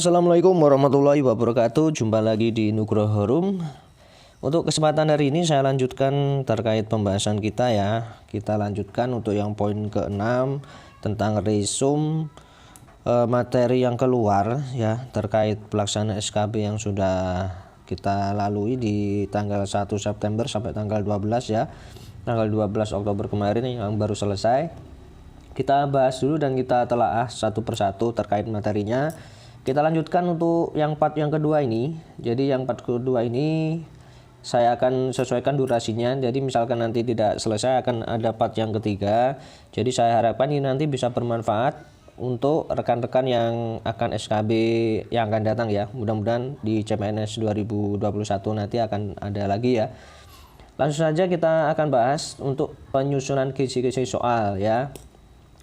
Assalamualaikum warahmatullahi wabarakatuh. Jumpa lagi di Nugroho Room. Untuk kesempatan hari ini saya lanjutkan terkait pembahasan kita ya. Kita lanjutkan untuk yang poin ke-6 tentang resume materi yang keluar ya terkait pelaksanaan SKB yang sudah kita lalui di tanggal 1 September sampai tanggal 12 ya. Tanggal 12 Oktober kemarin yang baru selesai. Kita bahas dulu dan kita telaah satu persatu terkait materinya. Kita lanjutkan untuk yang part yang kedua ini. Jadi yang part kedua ini saya akan sesuaikan durasinya. Jadi misalkan nanti tidak selesai akan ada part yang ketiga. Jadi saya harapkan ini nanti bisa bermanfaat untuk rekan-rekan yang akan SKB yang akan datang ya. Mudah-mudahan di CPNS 2021 nanti akan ada lagi ya. Langsung saja kita akan bahas untuk penyusunan kisi-kisi soal ya.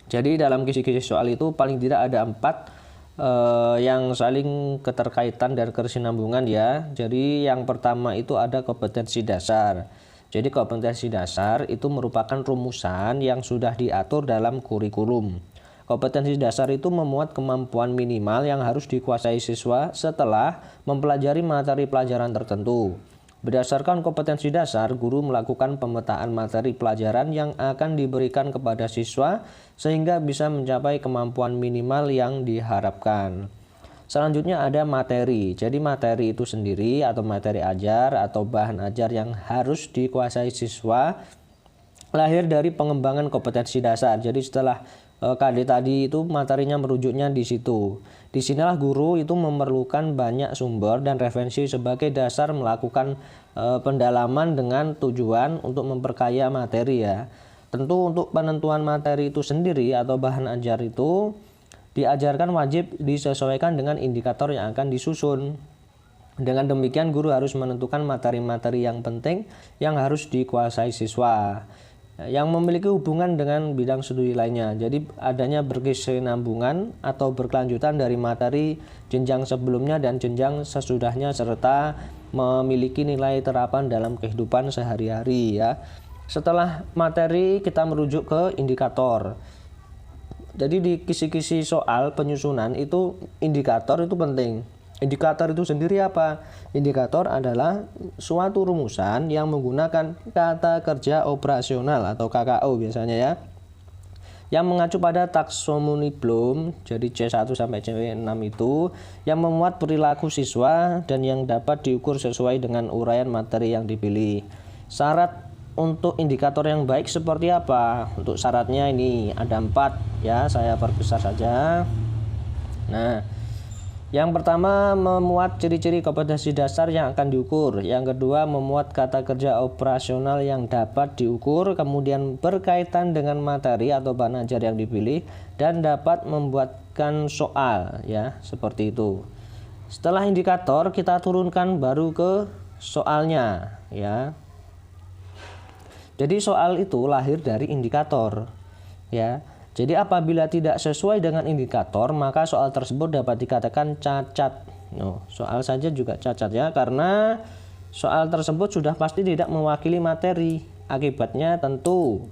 Jadi dalam kisi-kisi soal itu paling tidak ada 4 yang saling keterkaitan dan kesinambungan ya. Jadi yang pertama itu ada kompetensi dasar. Jadi kompetensi dasar itu merupakan rumusan yang sudah diatur dalam kurikulum. Kompetensi dasar itu memuat kemampuan minimal yang harus dikuasai siswa setelah mempelajari materi pelajaran tertentu. Berdasarkan kompetensi dasar, guru melakukan pemetaan materi pelajaran yang akan diberikan kepada siswa sehingga bisa mencapai kemampuan minimal yang diharapkan. Selanjutnya ada materi. Jadi materi itu sendiri atau materi ajar atau bahan ajar yang harus dikuasai siswa lahir dari pengembangan kompetensi dasar. Jadi setelah KD tadi itu materinya merujuknya di situ. Disinilah guru itu memerlukan banyak sumber dan referensi sebagai dasar melakukan pendalaman dengan tujuan untuk memperkaya materi ya. Tentu untuk penentuan materi itu sendiri atau bahan ajar itu diajarkan wajib disesuaikan dengan indikator yang akan disusun. Dengan demikian guru harus menentukan materi-materi yang penting yang harus dikuasai siswa yang memiliki hubungan dengan bidang studi lainnya. Jadi adanya berkesinambungan atau berkelanjutan dari materi jenjang sebelumnya dan jenjang sesudahnya serta memiliki nilai terapan dalam kehidupan sehari-hari ya. Setelah materi kita merujuk ke indikator. Jadi di kisi-kisi soal penyusunan itu indikator itu penting. Indikator itu sendiri apa? Indikator adalah suatu rumusan yang menggunakan kata kerja operasional atau KKO biasanya ya. Yang mengacu pada taksonome Bloom, jadi C1 sampai C6 itu yang memuat perilaku siswa dan yang dapat diukur sesuai dengan uraian materi yang dipilih. Syarat untuk indikator yang baik seperti apa? Untuk syaratnya ini ada 4 ya, saya perbesar saja. Nah, yang pertama memuat ciri-ciri kompetensi dasar yang akan diukur. Yang kedua memuat kata kerja operasional yang dapat diukur. Kemudian berkaitan dengan materi atau bahan ajar yang dipilih dan dapat membuatkan soal ya, seperti itu. Setelah indikator kita turunkan baru ke soalnya ya. Jadi soal itu lahir dari indikator ya. Jadi apabila tidak sesuai dengan indikator, maka soal tersebut dapat dikatakan cacat. Soal saja juga cacat ya, karena soal tersebut sudah pasti tidak mewakili materi. Akibatnya tentu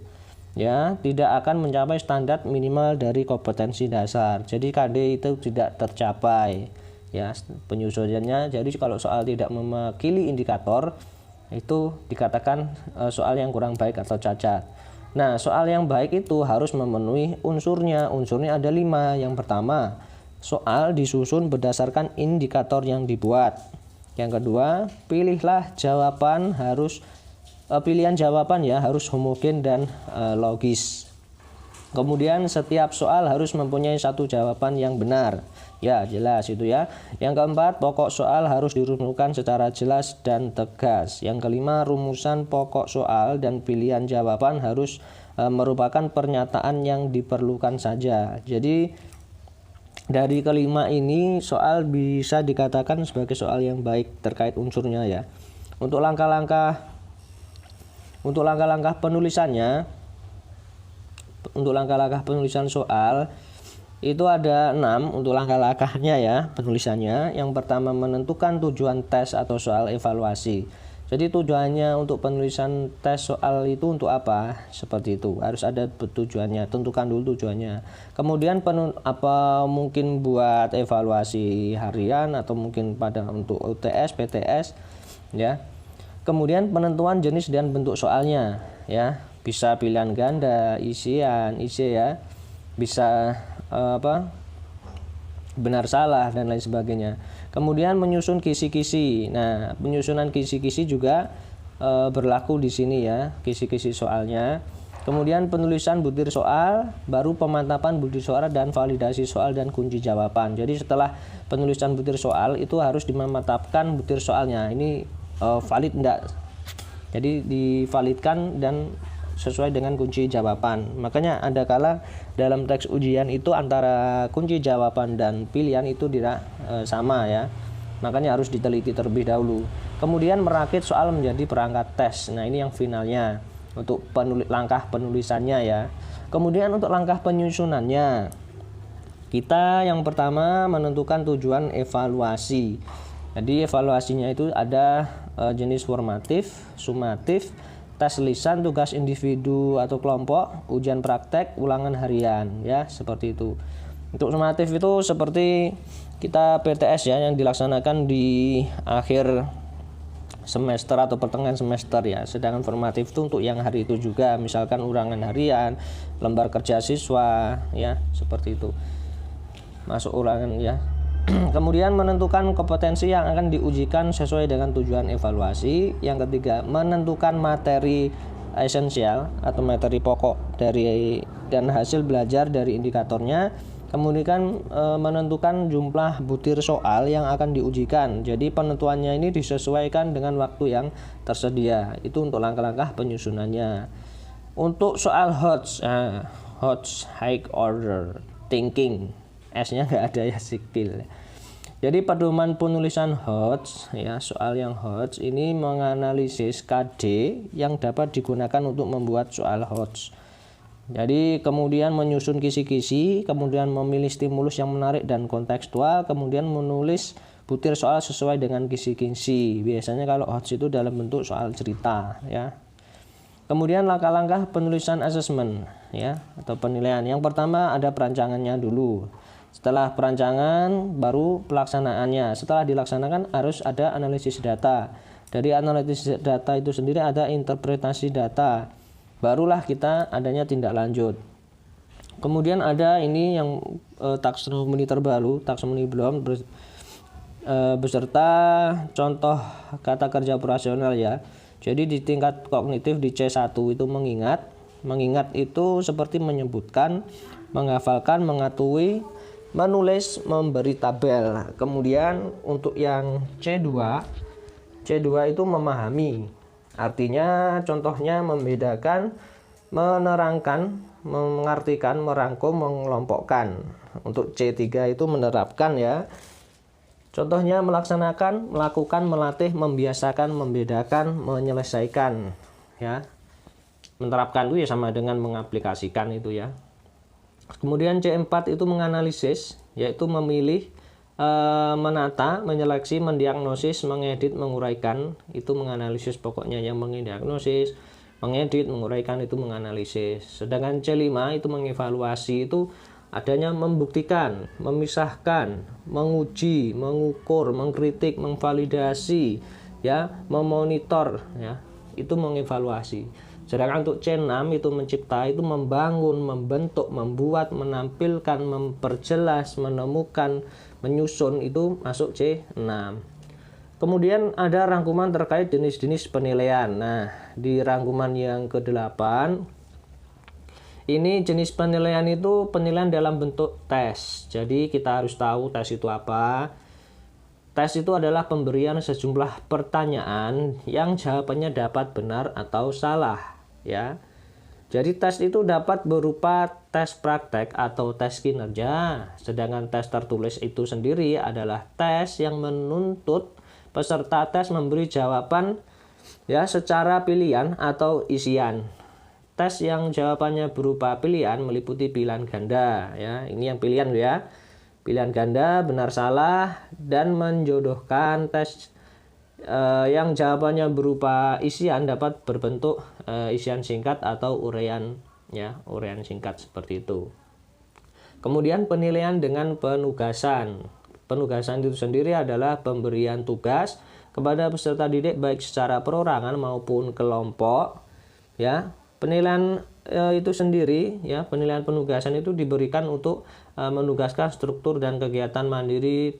ya tidak akan mencapai standar minimal dari kompetensi dasar. Jadi KD itu tidak tercapai ya penyusunannya. Jadi kalau soal tidak mewakili indikator itu dikatakan soal yang kurang baik atau cacat. Nah, soal yang baik itu harus memenuhi unsurnya. Unsurnya ada 5. Yang pertama, soal disusun berdasarkan indikator yang dibuat. Yang kedua, pilihan jawaban ya harus homogen dan logis. Kemudian setiap soal harus mempunyai satu jawaban yang benar. Ya, jelas itu ya. Yang keempat, pokok soal harus dirumuskan secara jelas dan tegas. Yang kelima, rumusan pokok soal dan pilihan jawaban harus merupakan pernyataan yang diperlukan saja. Jadi dari kelima ini soal bisa dikatakan sebagai soal yang baik terkait unsurnya ya. Untuk langkah-langkah penulisan soal itu ada 6 untuk langkah-langkahnya ya penulisannya. Yang pertama menentukan tujuan tes atau soal evaluasi. Jadi tujuannya untuk penulisan tes soal itu untuk apa? Seperti itu. Harus ada tujuannya. Tentukan dulu tujuannya. Kemudian apa mungkin buat evaluasi harian atau mungkin pada untuk UTS, PTS, ya. Kemudian penentuan jenis dan bentuk soalnya, ya. Bisa pilihan ganda, isian, isi ya. Bisa benar salah dan lain sebagainya. Kemudian menyusun kisi-kisi. Nah, penyusunan kisi-kisi juga berlaku di sini ya, kisi-kisi soalnya. Kemudian penulisan butir soal, baru pemantapan butir soal dan validasi soal dan kunci jawaban. Jadi setelah penulisan butir soal itu harus dimantapkan butir soalnya. Ini valid enggak? Jadi divalidkan dan sesuai dengan kunci jawaban. Makanya ada kala dalam teks ujian itu antara kunci jawaban dan pilihan itu tidak sama ya. Makanya harus diteliti terlebih dahulu. Kemudian merakit soal menjadi perangkat tes. Nah, ini yang finalnya untuk langkah penulisannya ya. Kemudian untuk langkah penyusunannya, kita yang pertama menentukan tujuan evaluasi. Jadi evaluasinya itu ada jenis formatif, sumatif, tes lisan, tugas individu atau kelompok, ujian praktek, ulangan harian ya, seperti itu. Untuk sumatif itu seperti kita PTS ya, yang dilaksanakan di akhir semester atau pertengahan semester ya. Sedangkan formatif itu untuk yang hari itu juga, misalkan ulangan harian, lembar kerja siswa ya, seperti itu. Masuk ulangan ya. Kemudian menentukan kompetensi yang akan diujikan sesuai dengan tujuan evaluasi. Yang ketiga, menentukan materi esensial atau materi pokok dari dan hasil belajar dari indikatornya. Kemudian menentukan jumlah butir soal yang akan diujikan. Jadi penentuannya ini disesuaikan dengan waktu yang tersedia. Itu untuk langkah-langkah penyusunannya. Untuk soal HOTS, high order thinking, S-nya nggak ada ya, sipil. Jadi pedoman penulisan HOTS ya, soal yang HOTS ini menganalisis KD yang dapat digunakan untuk membuat soal HOTS. Jadi kemudian menyusun kisi-kisi, kemudian memilih stimulus yang menarik dan kontekstual, kemudian menulis butir soal sesuai dengan kisi-kisi. Biasanya kalau HOTS itu dalam bentuk soal cerita ya. Kemudian langkah-langkah penulisan asesmen ya, atau penilaian. Yang pertama ada perancangannya dulu. Setelah perancangan baru pelaksanaannya. Setelah dilaksanakan harus ada analisis data. Dari analisis data itu sendiri ada interpretasi data. Barulah kita adanya tindak lanjut. Kemudian ada ini yang taksonomi terbaru, taksonomi belum beserta contoh kata kerja operasional ya. Jadi di tingkat kognitif di C1 itu mengingat itu seperti menyebutkan, menghafalkan, mengetahui, menulis, memberi tabel. Kemudian untuk yang C2 itu memahami. Artinya contohnya membedakan, menerangkan, mengartikan, merangkum, mengelompokkan. Untuk C3 itu menerapkan ya. Contohnya melaksanakan, melakukan, melatih, membiasakan, membedakan, menyelesaikan ya. Menerapkan itu ya sama dengan mengaplikasikan itu ya. Kemudian C4 itu menganalisis, yaitu memilih, menata, menyeleksi, mendiagnosis, mengedit, menguraikan. Itu menganalisis pokoknya, yang mendiagnosis, mengedit, menguraikan itu menganalisis. Sedangkan C5 itu mengevaluasi, itu adanya membuktikan, memisahkan, menguji, mengukur, mengkritik, memvalidasi, ya, memonitor, ya, itu mengevaluasi. Sedangkan untuk C6 itu mencipta, itu membangun, membentuk, membuat, menampilkan, memperjelas, menemukan, menyusun, itu masuk C6. Kemudian ada rangkuman terkait jenis-jenis penilaian. Nah, di rangkuman yang ke-8 ini jenis penilaian itu penilaian dalam bentuk tes. Jadi kita harus tahu tes itu apa. Tes itu adalah pemberian sejumlah pertanyaan yang jawabannya dapat benar atau salah, ya. Jadi tes itu dapat berupa tes praktek atau tes kinerja. Sedangkan tes tertulis itu sendiri adalah tes yang menuntut peserta tes memberi jawaban ya secara pilihan atau isian. Tes yang jawabannya berupa pilihan meliputi pilihan ganda ya. Ini yang pilihan ya. Pilihan ganda, benar salah, dan menjodohkan tes yang jawabannya berupa isian dapat berbentuk isian singkat atau uraian, ya, uraian singkat seperti itu. Kemudian penilaian dengan penugasan. Penugasan itu sendiri adalah pemberian tugas kepada peserta didik baik secara perorangan maupun kelompok, ya. Penilaian itu sendiri, ya, penilaian penugasan itu diberikan untuk menugaskan struktur dan kegiatan mandiri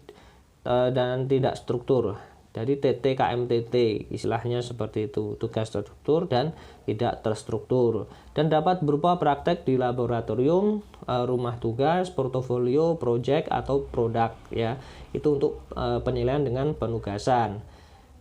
dan tidak struktur. Jadi TT KMTT istilahnya seperti itu, tugas terstruktur dan tidak terstruktur, dan dapat berupa praktek di laboratorium, rumah tugas, portofolio, project atau produk, ya. Itu untuk penilaian dengan penugasan.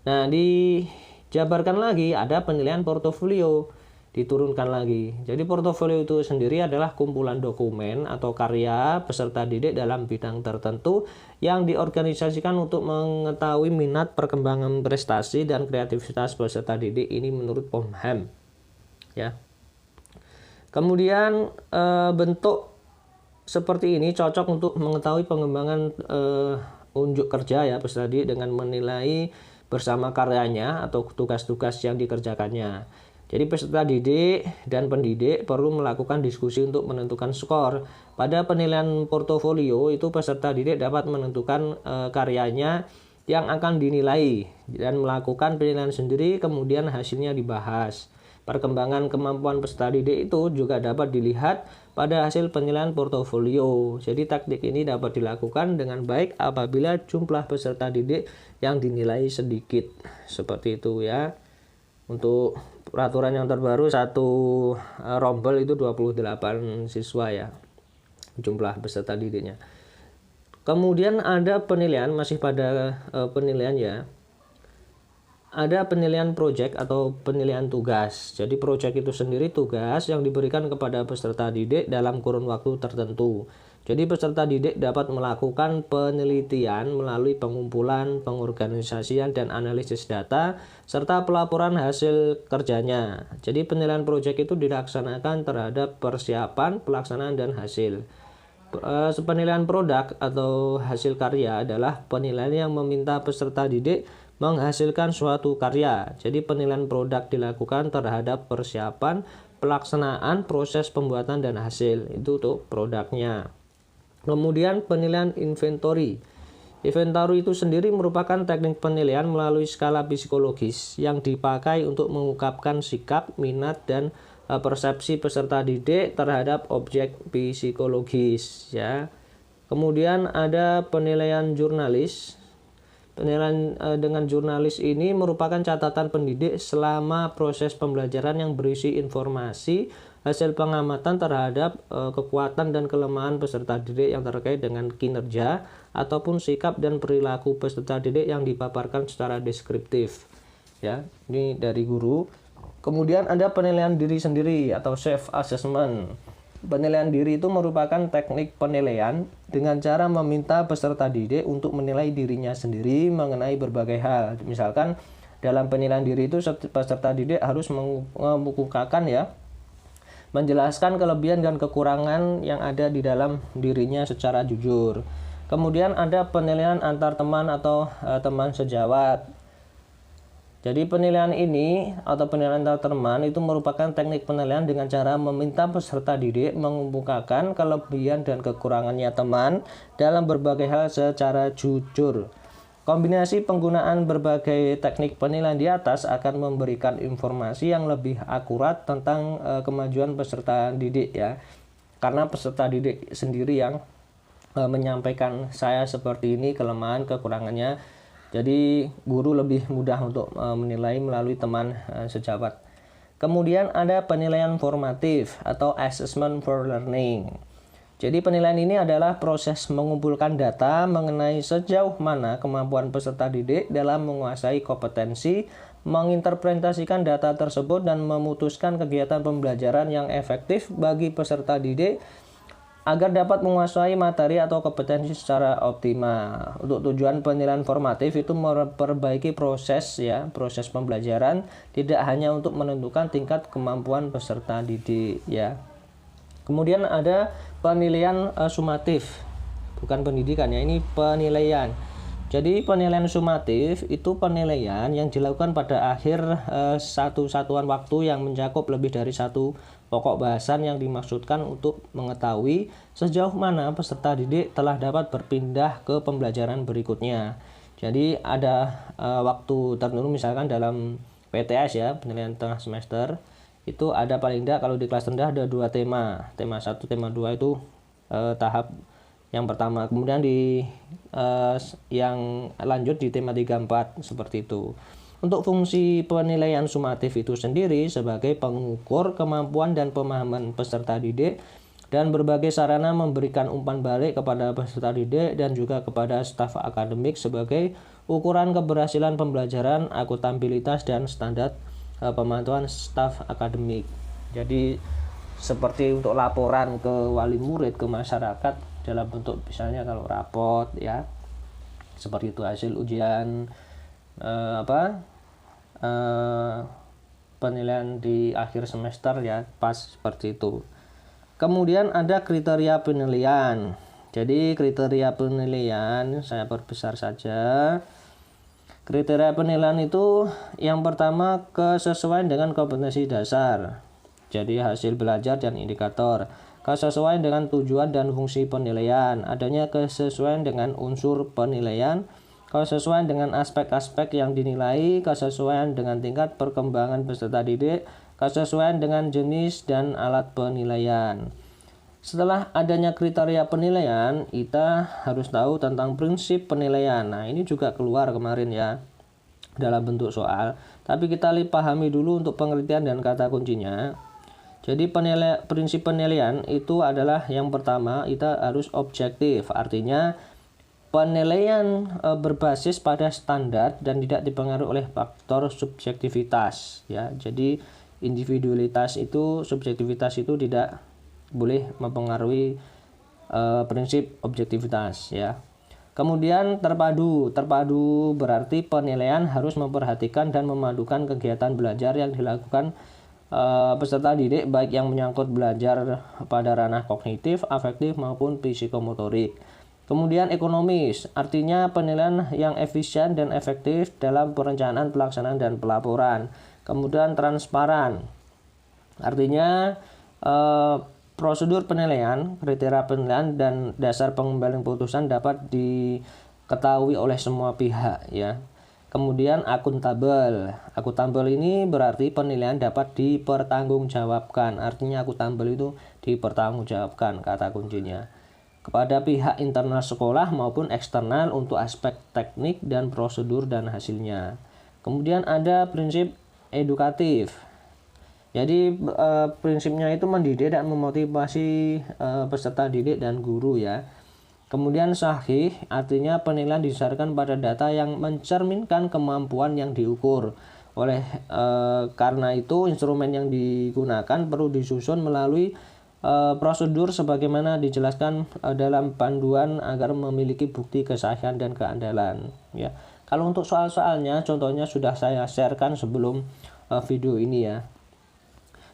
Nah, dijabarkan lagi ada penilaian portofolio, diturunkan lagi. Jadi portofolio itu sendiri adalah kumpulan dokumen atau karya peserta didik dalam bidang tertentu yang diorganisasikan untuk mengetahui minat, perkembangan prestasi dan kreativitas peserta didik ini menurut Pomham, ya. Kemudian bentuk seperti ini cocok untuk mengetahui pengembangan unjuk kerja, ya, peserta didik dengan menilai bersama karyanya atau tugas-tugas yang dikerjakannya. Jadi peserta didik dan pendidik perlu melakukan diskusi untuk menentukan skor. Pada penilaian portofolio itu peserta didik dapat menentukan karyanya yang akan dinilai dan melakukan penilaian sendiri, kemudian hasilnya dibahas. Perkembangan kemampuan peserta didik itu juga dapat dilihat pada hasil penilaian portofolio. Jadi taktik ini dapat dilakukan dengan baik apabila jumlah peserta didik yang dinilai sedikit. Seperti itu, ya. Untuk peraturan yang terbaru, satu rombel itu 28 siswa, ya, jumlah peserta didiknya. Kemudian ada penilaian, masih pada penilaian, ya. Ada penilaian project atau penilaian tugas. Jadi project itu sendiri tugas yang diberikan kepada peserta didik dalam kurun waktu tertentu. Jadi peserta didik dapat melakukan penelitian melalui pengumpulan, pengorganisasian, dan analisis data, serta pelaporan hasil kerjanya. Jadi penilaian project itu dilaksanakan terhadap persiapan, pelaksanaan, dan hasil. Penilaian produk atau hasil karya adalah penilaian yang meminta peserta didik menghasilkan suatu karya. Jadi penilaian produk dilakukan terhadap persiapan, pelaksanaan, proses pembuatan, dan hasil. Itu untuk produknya. Kemudian penilaian inventory. Inventory itu sendiri merupakan teknik penilaian melalui skala psikologis yang dipakai untuk mengungkapkan sikap, minat, dan persepsi peserta didik terhadap objek psikologis, ya. Kemudian ada penilaian jurnalis. Penilaian dengan jurnalis ini merupakan catatan pendidik selama proses pembelajaran yang berisi informasi hasil pengamatan terhadap kekuatan dan kelemahan peserta didik yang terkait dengan kinerja ataupun sikap dan perilaku peserta didik yang dipaparkan secara deskriptif, ya. Ini dari guru. Kemudian ada penilaian diri sendiri atau self assessment. Penilaian diri itu merupakan teknik penilaian dengan cara meminta peserta didik untuk menilai dirinya sendiri mengenai berbagai hal. Misalkan dalam penilaian diri itu peserta didik harus mengemukakan, ya, menjelaskan kelebihan dan kekurangan yang ada di dalam dirinya secara jujur. Kemudian ada penilaian antar teman atau teman sejawat. Jadi penilaian ini atau penilaian antar teman itu merupakan teknik penilaian dengan cara meminta peserta didik mengemukakan kelebihan dan kekurangannya teman dalam berbagai hal secara jujur. Kombinasi penggunaan berbagai teknik penilaian di atas akan memberikan informasi yang lebih akurat tentang kemajuan peserta didik, ya. Karena peserta didik sendiri yang menyampaikan saya seperti ini kelemahan kekurangannya. Jadi guru lebih mudah untuk menilai melalui teman sejawat. Kemudian ada penilaian formatif atau assessment for learning. Jadi penilaian ini adalah proses mengumpulkan data mengenai sejauh mana kemampuan peserta didik dalam menguasai kompetensi, menginterpretasikan data tersebut, dan memutuskan kegiatan pembelajaran yang efektif bagi peserta didik agar dapat menguasai materi atau kompetensi secara optimal. Untuk tujuan penilaian formatif itu memperbaiki proses, ya, proses pembelajaran, tidak hanya untuk menentukan tingkat kemampuan peserta didik, ya. Kemudian ada penilaian sumatif, bukan pendidikan, ya, ini penilaian. Jadi penilaian sumatif itu penilaian yang dilakukan pada akhir satu satuan waktu yang mencakup lebih dari satu pokok bahasan yang dimaksudkan untuk mengetahui sejauh mana peserta didik telah dapat berpindah ke pembelajaran berikutnya. Jadi ada waktu tertentu, misalkan dalam PTS ya, penilaian tengah semester, itu ada paling tidak kalau di kelas rendah ada 2 tema. Tema 1, tema 2 itu tahap yang pertama, kemudian di yang lanjut di tema 3, 4 seperti itu. Untuk fungsi penilaian sumatif itu sendiri sebagai pengukur kemampuan dan pemahaman peserta didik dan berbagai sarana memberikan umpan balik kepada peserta didik dan juga kepada staf akademik sebagai ukuran keberhasilan pembelajaran, akuntabilitas dan standar pemantauan staf akademik. Jadi seperti untuk laporan ke wali murid, ke masyarakat dalam bentuk misalnya kalau rapot ya, seperti itu hasil ujian penilaian di akhir semester ya, pas seperti itu. Kemudian ada kriteria penilaian. Jadi kriteria penilaian saya perbesar saja. Kriteria penilaian itu yang pertama kesesuaian dengan kompetensi dasar. Jadi hasil belajar dan indikator. Kesesuaian dengan tujuan dan fungsi penilaian, adanya kesesuaian dengan unsur penilaian, kesesuaian dengan aspek-aspek yang dinilai, kesesuaian dengan tingkat perkembangan peserta didik, kesesuaian dengan jenis dan alat penilaian. Setelah adanya kriteria penilaian, kita harus tahu tentang prinsip penilaian. Nah, ini juga keluar kemarin ya dalam bentuk soal, tapi kita pahami dulu untuk pengertian dan kata kuncinya. Jadi prinsip penilaian itu adalah yang pertama, kita harus objektif. Artinya penilaian berbasis pada standar dan tidak dipengaruhi oleh faktor subjektivitas ya. Jadi individualitas itu, subjektivitas itu tidak boleh mempengaruhi prinsip objektivitas ya. Kemudian terpadu berarti penilaian harus memperhatikan dan memadukan kegiatan belajar yang dilakukan peserta didik, baik yang menyangkut belajar pada ranah kognitif, afektif maupun psikomotorik. Kemudian ekonomis, artinya penilaian yang efisien dan efektif dalam perencanaan, pelaksanaan, dan pelaporan. Kemudian transparan, artinya prosedur penilaian, kriteria penilaian, dan dasar pengembalian putusan dapat diketahui oleh semua pihak ya. Kemudian akuntabel. Akuntabel ini berarti penilaian dapat dipertanggungjawabkan. Artinya akuntabel itu dipertanggungjawabkan kata kuncinya. Kepada pihak internal sekolah maupun eksternal untuk aspek teknik dan prosedur dan hasilnya. Kemudian ada prinsip edukatif. Jadi prinsipnya itu mendidik dan memotivasi peserta didik dan guru ya. Kemudian sahih, artinya penilaian didasarkan pada data yang mencerminkan kemampuan yang diukur. Karena itu instrumen yang digunakan perlu disusun melalui prosedur sebagaimana dijelaskan dalam panduan agar memiliki bukti kesahihan dan keandalan. Ya. Kalau untuk soal-soalnya, contohnya sudah saya sharekan sebelum video ini ya.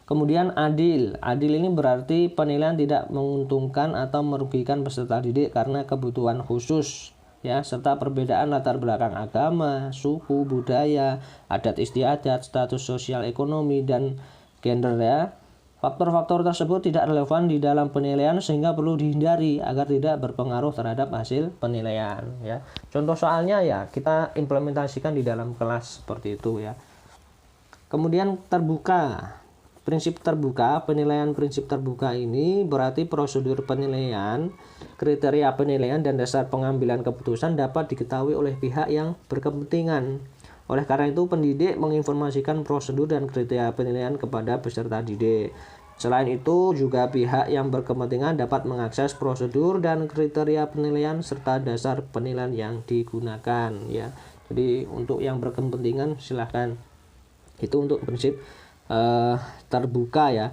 Kemudian adil. Adil ini berarti penilaian tidak menguntungkan atau merugikan peserta didik karena kebutuhan khusus ya, serta perbedaan latar belakang agama, suku, budaya, adat istiadat, status sosial ekonomi, dan gender ya. Faktor-faktor tersebut tidak relevan di dalam penilaian sehingga perlu dihindari agar tidak berpengaruh terhadap hasil penilaian ya. Contoh soalnya ya kita implementasikan di dalam kelas seperti itu ya. Kemudian terbuka. Prinsip terbuka, penilaian prinsip terbuka ini berarti prosedur penilaian, kriteria penilaian, dan dasar pengambilan keputusan dapat diketahui oleh pihak yang berkepentingan. Oleh karena itu, pendidik menginformasikan prosedur dan kriteria penilaian kepada peserta didik. Selain itu, juga pihak yang berkepentingan dapat mengakses prosedur dan kriteria penilaian serta dasar penilaian yang digunakan ya. Jadi untuk yang berkepentingan silahkan. Itu untuk prinsip terbuka ya.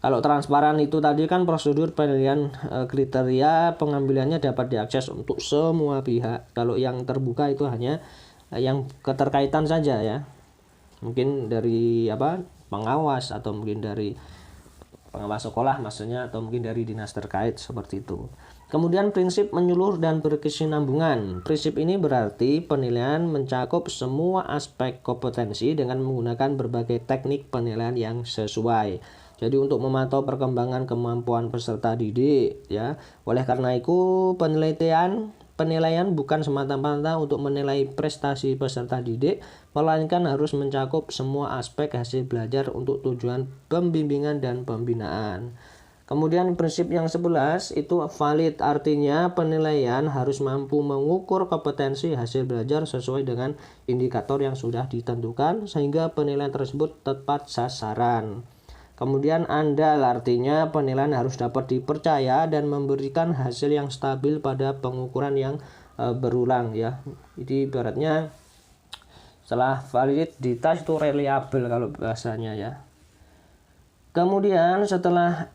Kalau transparan itu tadi kan prosedur penilaian, kriteria pengambilannya dapat diakses untuk semua pihak. Kalau yang terbuka itu hanya yang keterkaitan saja ya. Mungkin dari pengawas atau mungkin dari pengawas sekolah maksudnya, atau mungkin dari dinas terkait seperti itu. Kemudian prinsip menyeluruh dan berkesinambungan. Prinsip ini berarti penilaian mencakup semua aspek kompetensi dengan menggunakan berbagai teknik penilaian yang sesuai. Jadi untuk memantau perkembangan kemampuan peserta didik ya. Oleh karena itu penilaian bukan semata-mata untuk menilai prestasi peserta didik, melainkan harus mencakup semua aspek hasil belajar untuk tujuan pembimbingan dan pembinaan. Kemudian prinsip yang 11 itu valid, artinya penilaian harus mampu mengukur kompetensi hasil belajar sesuai dengan indikator yang sudah ditentukan sehingga penilaian tersebut tepat sasaran. Kemudian andal, artinya penilaian harus dapat dipercaya dan memberikan hasil yang stabil pada pengukuran yang berulang ya. Jadi ibaratnya setelah validitas itu reliable kalau bahasanya ya. Kemudian setelah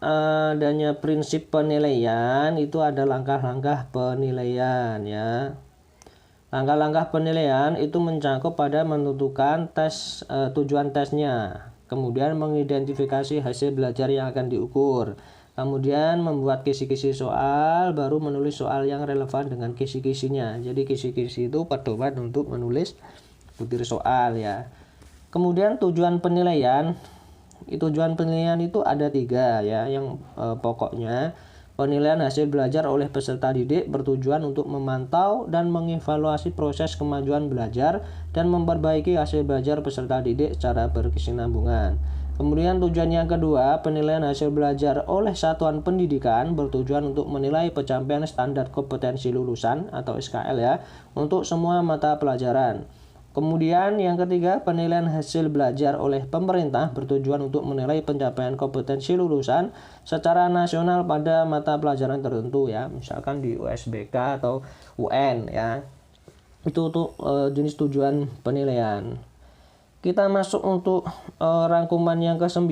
adanya prinsip penilaian itu ada langkah-langkah penilaian ya. Langkah-langkah penilaian itu mencakup pada menentukan tujuan tesnya, kemudian mengidentifikasi hasil belajar yang akan diukur, kemudian membuat kisi-kisi soal, baru menulis soal yang relevan dengan kisi-kisinya. Jadi kisi-kisi itu pedoman untuk menulis butir soal ya. Kemudian tujuan penilaian itu ada 3 ya. Yang pokoknya penilaian hasil belajar oleh peserta didik bertujuan untuk memantau dan mengevaluasi proses kemajuan belajar dan memperbaiki hasil belajar peserta didik secara berkesinambungan. Kemudian tujuan yang kedua, penilaian hasil belajar oleh satuan pendidikan bertujuan untuk menilai pencapaian standar kompetensi lulusan atau SKL ya untuk semua mata pelajaran. Kemudian yang ketiga, penilaian hasil belajar oleh pemerintah bertujuan untuk menilai pencapaian kompetensi lulusan secara nasional pada mata pelajaran tertentu ya, misalkan di USBK atau UN ya. Itu untuk jenis tujuan penilaian. Kita masuk untuk rangkuman yang ke-9.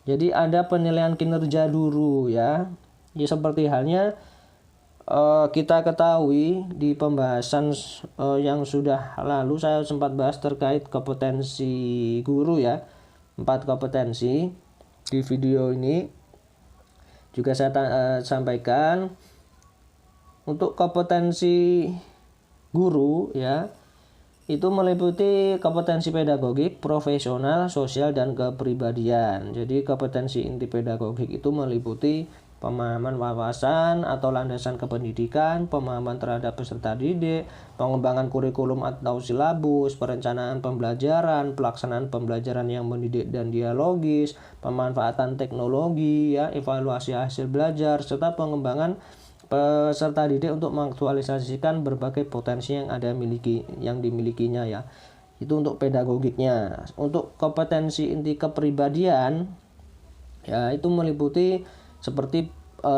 Jadi ada penilaian kinerja guru ya. Ya seperti halnya kita ketahui di pembahasan yang sudah lalu saya sempat bahas terkait kompetensi guru ya, 4 kompetensi. Di video ini juga saya sampaikan untuk kompetensi guru ya, itu meliputi kompetensi pedagogik, profesional, sosial, dan kepribadian. Jadi kompetensi inti pedagogik itu meliputi pemahaman wawasan atau landasan kependidikan, pemahaman terhadap peserta didik, pengembangan kurikulum atau silabus, perencanaan pembelajaran, pelaksanaan pembelajaran yang mendidik dan dialogis, pemanfaatan teknologi, ya, evaluasi hasil belajar, serta pengembangan peserta didik untuk mengaktualisasikan berbagai potensi yang dimilikinya ya. Itu untuk pedagogiknya. Untuk kompetensi inti kepribadian ya, itu meliputi seperti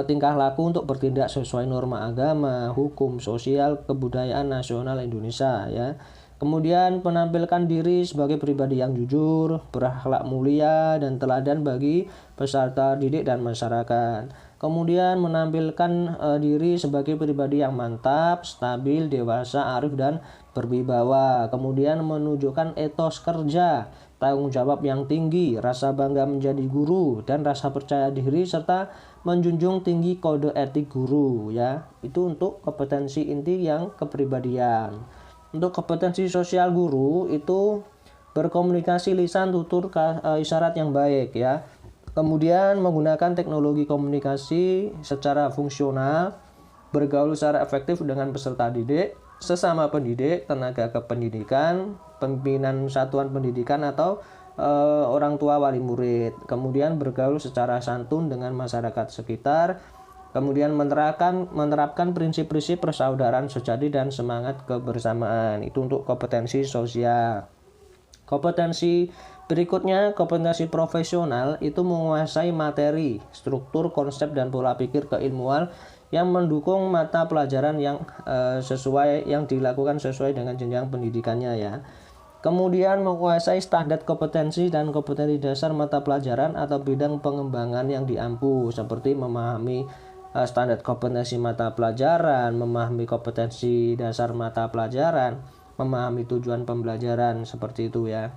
tingkah laku untuk bertindak sesuai norma agama, hukum, sosial, kebudayaan nasional Indonesia ya. Kemudian menampilkan diri sebagai pribadi yang jujur, berakhlak mulia dan teladan bagi peserta didik dan masyarakat. Kemudian menampilkan diri sebagai pribadi yang mantap, stabil, dewasa, arif dan berwibawa. Kemudian menunjukkan etos kerja, tanggung jawab yang tinggi, rasa bangga menjadi guru, dan rasa percaya diri serta menjunjung tinggi kode etik guru ya. Itu untuk kompetensi inti yang kepribadian. Untuk kompetensi sosial guru itu berkomunikasi lisan, tutur, isyarat yang baik ya. Kemudian menggunakan teknologi komunikasi secara fungsional, bergaul secara efektif dengan peserta didik, sesama pendidik, tenaga kependidikan, pimpinan satuan pendidikan atau orang tua wali murid. Kemudian bergaul secara santun dengan masyarakat sekitar. Kemudian menerapkan prinsip-prinsip persaudaraan sejati dan semangat kebersamaan. Itu untuk kompetensi sosial. Kompetensi berikutnya, kompetensi profesional itu menguasai materi, struktur, konsep, dan pola pikir keilmuan yang mendukung mata pelajaran yang dilakukan sesuai dengan jenjang pendidikannya ya. Kemudian menguasai standar kompetensi dan kompetensi dasar mata pelajaran atau bidang pengembangan yang diampu, seperti memahami standar kompetensi mata pelajaran, memahami kompetensi dasar mata pelajaran, memahami tujuan pembelajaran, seperti itu ya.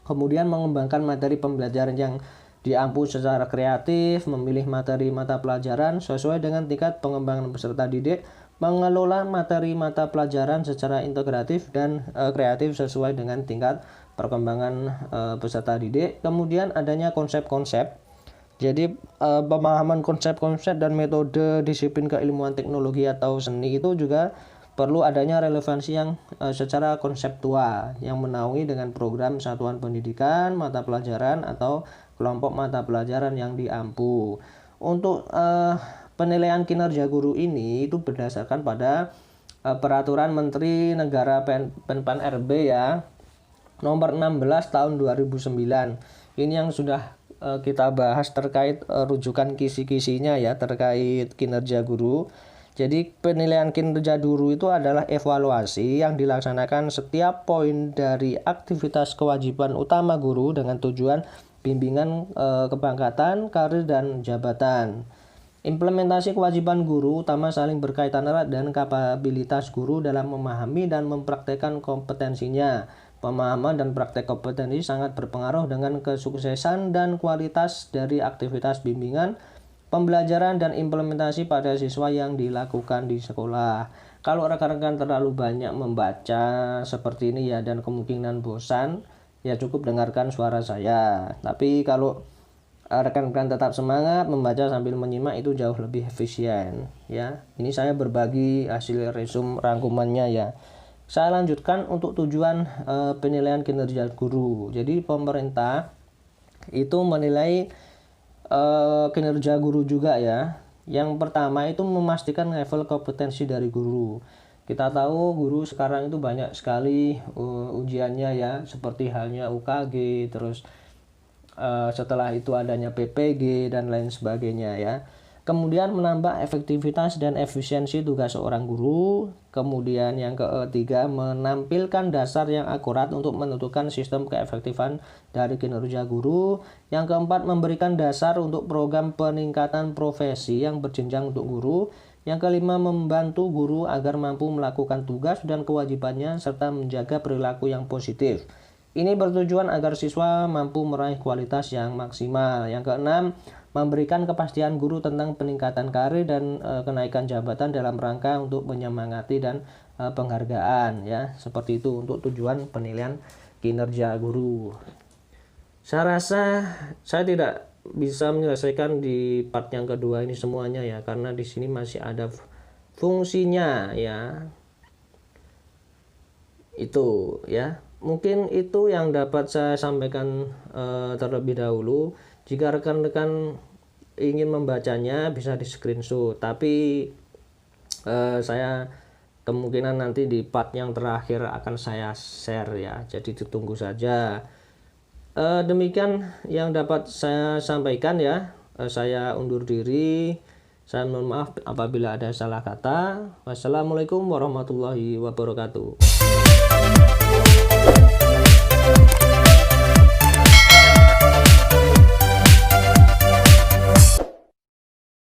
Kemudian mengembangkan materi pembelajaran yang diampu secara kreatif, memilih materi mata pelajaran sesuai dengan tingkat pengembangan peserta didik, mengelola materi mata pelajaran secara integratif dan kreatif sesuai dengan tingkat perkembangan peserta didik. Kemudian adanya konsep-konsep. Jadi pemahaman konsep-konsep dan metode disiplin keilmuan teknologi atau seni itu juga perlu adanya relevansi yang secara konseptual yang menaungi dengan program satuan pendidikan, mata pelajaran atau kelompok mata pelajaran yang diampu. Untuk penilaian kinerja guru ini itu berdasarkan pada peraturan Menteri Negara Penpan RB ya nomor 16 tahun 2009. Ini yang sudah kita bahas terkait rujukan kisi-kisinya ya terkait kinerja guru. Jadi penilaian kinerja guru itu adalah evaluasi yang dilaksanakan setiap poin dari aktivitas kewajiban utama guru dengan tujuan bimbingan kepangkatan, karir, dan jabatan. Implementasi kewajiban guru utama saling berkaitan erat dan kapabilitas guru dalam memahami dan mempraktekkan kompetensinya. Pemahaman dan praktek kompetensi sangat berpengaruh dengan kesuksesan dan kualitas dari aktivitas bimbingan, pembelajaran dan implementasi pada siswa yang dilakukan di sekolah. Kalau rekan-rekan terlalu banyak membaca seperti ini ya dan kemungkinan bosan, ya cukup dengarkan suara saya. Tapi kalau rekan-rekan tetap semangat membaca sambil menyimak itu jauh lebih efisien ya. Ini saya berbagi hasil resume rangkumannya ya. Saya lanjutkan untuk tujuan penilaian kinerja guru. Jadi pemerintah itu menilai kinerja guru juga ya. Yang pertama itu memastikan level kompetensi dari guru. Kita tahu guru sekarang itu banyak sekali ujiannya ya, seperti halnya UKG, terus setelah itu adanya PPG dan lain sebagainya ya. Kemudian menambah efektivitas dan efisiensi tugas seorang guru. Kemudian yang ketiga menampilkan dasar yang akurat untuk menentukan sistem keefektifan dari kinerja guru. Yang keempat memberikan dasar untuk program peningkatan profesi yang berjenjang untuk guru. Yang kelima membantu guru agar mampu melakukan tugas dan kewajibannya serta menjaga perilaku yang positif. Ini bertujuan agar siswa mampu meraih kualitas yang maksimal. Yang keenam, memberikan kepastian guru tentang peningkatan karir dan kenaikan jabatan dalam rangka untuk menyemangati dan penghargaan ya. Seperti itu untuk tujuan penilaian kinerja guru. Saya rasa saya tidak bisa menyelesaikan di part yang kedua ini semuanya ya, karena di sini masih ada fungsinya ya. Itu ya. Mungkin itu yang dapat saya sampaikan terlebih dahulu. Jika rekan-rekan ingin membacanya bisa di screenshot, tapi saya kemungkinan nanti di part yang terakhir akan saya share ya, jadi ditunggu saja. Demikian yang dapat saya sampaikan ya. Saya undur diri. Saya mohon maaf apabila ada salah kata. Wassalamualaikum warahmatullahi wabarakatuh.